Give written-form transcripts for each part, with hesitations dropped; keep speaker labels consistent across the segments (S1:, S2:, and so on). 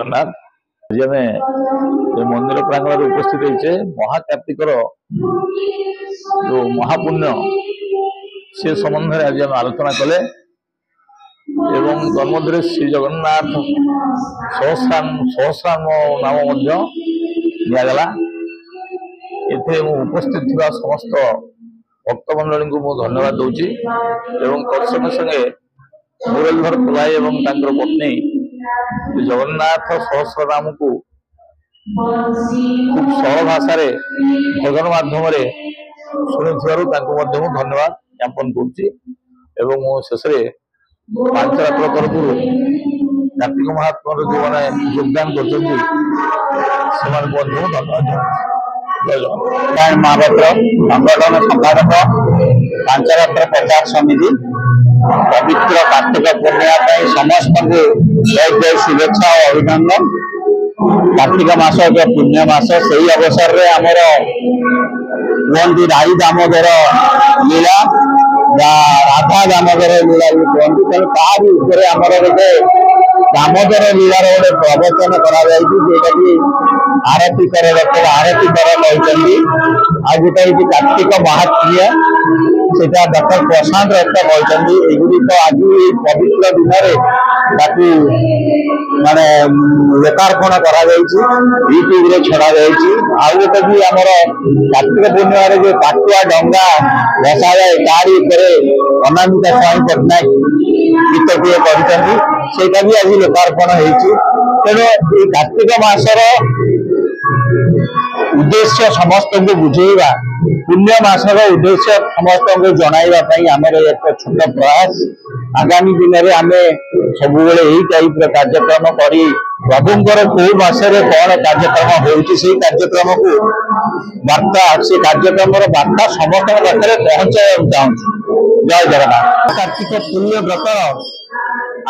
S1: जगन्नाथ आज आम मंदिर प्रांगण उपस्थित होइछे महाकार्तिकर जो महापुण्य से संबंध में आज आम आलोचना कले एवं तन्मध्य श्री जगन्नाथ सहस्राम नाम निगला एथे उपस्थित थिबा समस्त भक्तमंडली को धन्यवाद दूची एवं तत्संगे संगे मुरलीधर प्रभाई एवं पत्नी जगन्नाथ सहस्रनाम को खूब सरल भाषा भजन माध्यम शुणी धन्यवाद ज्ञापन करुँच शेष पांच रात्र तरफ कार्तिक महात्मा जो मैंने योगदान कर धन्यवाद
S2: महापात्र संगठन संपादक पांच रात्र प्रचार समिति पवित्र कार्तिक पूर्णिमा समस्त को जय जय शुभेच्छा और अभिनंदन। कार्तिक मास जो पुण्य मास से अवसर में आमर कहती राई दामोदर लीला राधा दामोदर लीला भी कहती तेणु तारी आमर गोटे दामोदर लीलार गोटे प्रवचन कर आरती कर आरती कर आज गोटे कार्तिक महात्म्य सेटा डॉक्टर प्रशांत रथ कहते एगुड़िक आज पवित्र दिन माने लोकार्पण यूट्यूब रे छड़ा आउ गोटे भी आमर कार्तिक पूर्णिमा जो पाटुआ डंगा भसा जाए तारी अनामिका स्वाई पट्टनायक गीतटीए करटा भी आज लोकार्पण तेणु ये कार्तिक मासर उद्देश्य समस्त को बुझेगा पुण्य मासर उद्देश्य समस्त को जनइबा आमर एक छोट प्रयास आगामी दिन में आम सब यही टाइप कार्यक्रम कर प्रभुंर कौ मसरे कौन कार्यक्रम हो कार्यक्रम को वार्ता से कार्यक्रम वार्ता समस्त पाखे पहुंचा चाहूँ। जय जगन्नाथ।
S3: कार्तिक पुण्य व्रत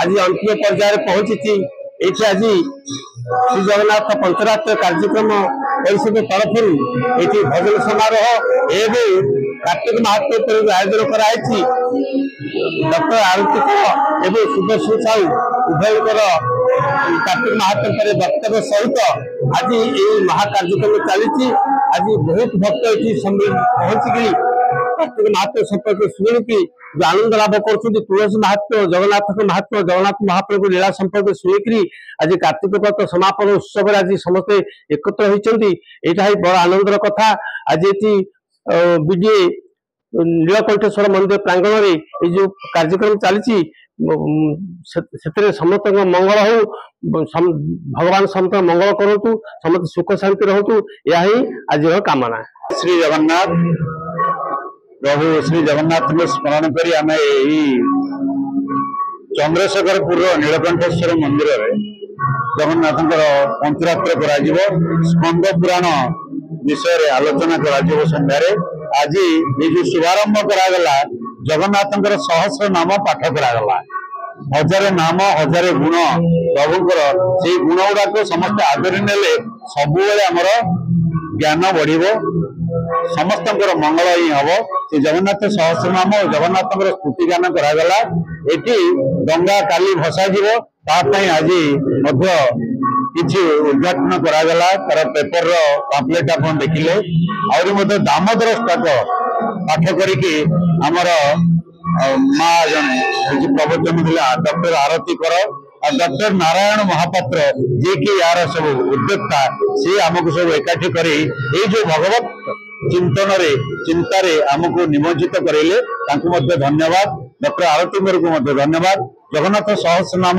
S3: आज अंतिम पर्याय पहुंची ये आज श्री जगन्नाथ पंचरात्र कार्यक्रम परिषद तरफ ये भजन समारोह एवं कार्तिक महात्म्य पर आयोजन कराई डॉक्टर आरती एवं सुदर्शन साहू उभयर कार्तिक महात्म्य पर वक्तव्य सहित आज ये महाकार्यक्रम चली आज बहुत भक्त ये पहुंचिकी कार्तिक महात्म्य संपर्क शुणिकी जो आनंद लाभ कर तुलसी महात्म्य जगन्नाथ महाप्रभु लीला संपर्क शुणिकी आज कार्तिक व्रत समापन उत्सव आज समस्ते एकत्र होती यहाँ बड़ आनंदर कथा। आज ये बीडीए नीलकंठेश्वर मंदिर प्रांगण में ये जो कार्यक्रम चली समस्त मंगल हो भगवान समस्त मंगल करूँ समस्त सुख शांति रहतु यही आज कामना।
S2: श्री जगन्नाथ प्रभु श्री जगन्नाथ को स्मरण कर आम चंद्रशेखरपुर नीलकंठेश्वर मंदिर में जगन्नाथ पंचरात्र स्कंद पुराण विषय आलोचना कर संध्यारे आज ये जो शुभारंभ करागला जगन्नाथ सहस्र नाम पाठ करागला हजार नाम हजार गुण प्रभुंर से गुण गुड़ाक समस्त आदरी नेले सब आमर ज्ञान बढ़ समस्त मंगल ही हम से जगन्नाथ सहस्र नाम और जगन्नाथ स्तुति गान करागला एटी डंगा काली भसा आज किसी उद्घाटन करागला तार पेपर पाम्पलेट आप देखिले आहरी दामोदर स्टाक पाठ करिकी आमर माँ जन प्रवचन डॉक्टर आरती कर डॉक्टर नारायण महापात्र जी की यार सब उद्योक्ता सी आमको सब एकाठी कर जो भगवत चिंतन चिंतार आमको निमज्जित करेले धन्यवाद। डॉक्टर आरती मेर को धन्यवाद। जगन्नाथ सहस्र नाम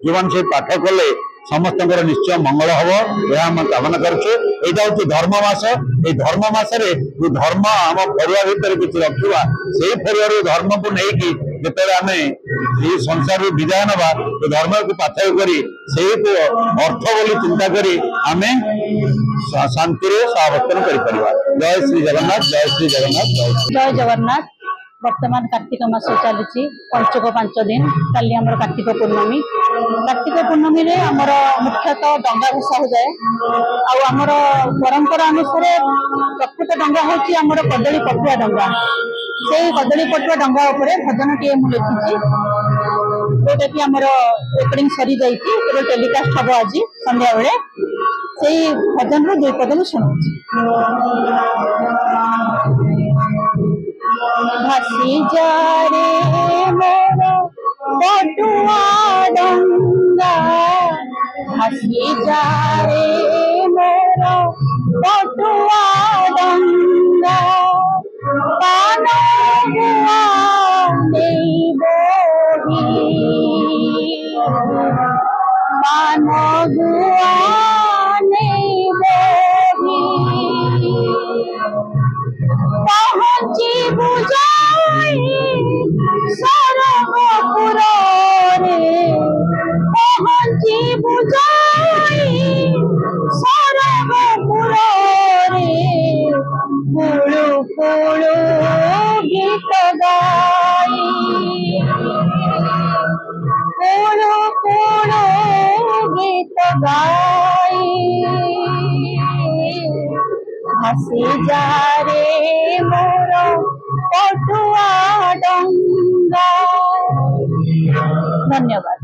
S2: जो मैंने पाठ कले समस्त निश्चय मंगल हम यह कामना करुँ। धर्म मास ये धर्म मसरे जो धर्म आम फरुआ भितर किसी रखा से फरुआ धर्म को लेकिन जो आम ये संसार विदाय नवा तो धर्म को पाथय कर अर्थ बोली चिंता करी आमे शांति सहावर्तन कर। जय श्री जगन्नाथ जय श्री जगन्नाथ
S4: जय जगन्नाथ। वर्तमान कार्तिक मास चली पंचक 5 दिन काली आमर कार्तिक पूर्णमी रे आमर मुख्यतः डंगा भसा हो जाए आमर परंपरा अनुसार प्रकृत डंगा हूँ आमर कदली पटुआ डंगा से कदली पटुआ डंगा भजन टे लिखी जोटा कि आमर रेकर्डिंग सरी जाइए केवल टेलीकास्ट हम आज संध्या बेले से भजन रू 2 पद में शुणु। भासी जा रे मोर पटुआ डंगा, भासी जा रे मोर पटुआ डंगा, पान गुआ नहीं बोही, पान गुआ नहीं बोही, पहुंची बुझाई सरगपुर रे, पहुंची बुझाई सरगपुर रे, कुळु कुळु गीत गाई, कुळु कुळु गीत गाई, भासी जा रे मोर पटुआ डंगा। धन्यवाद।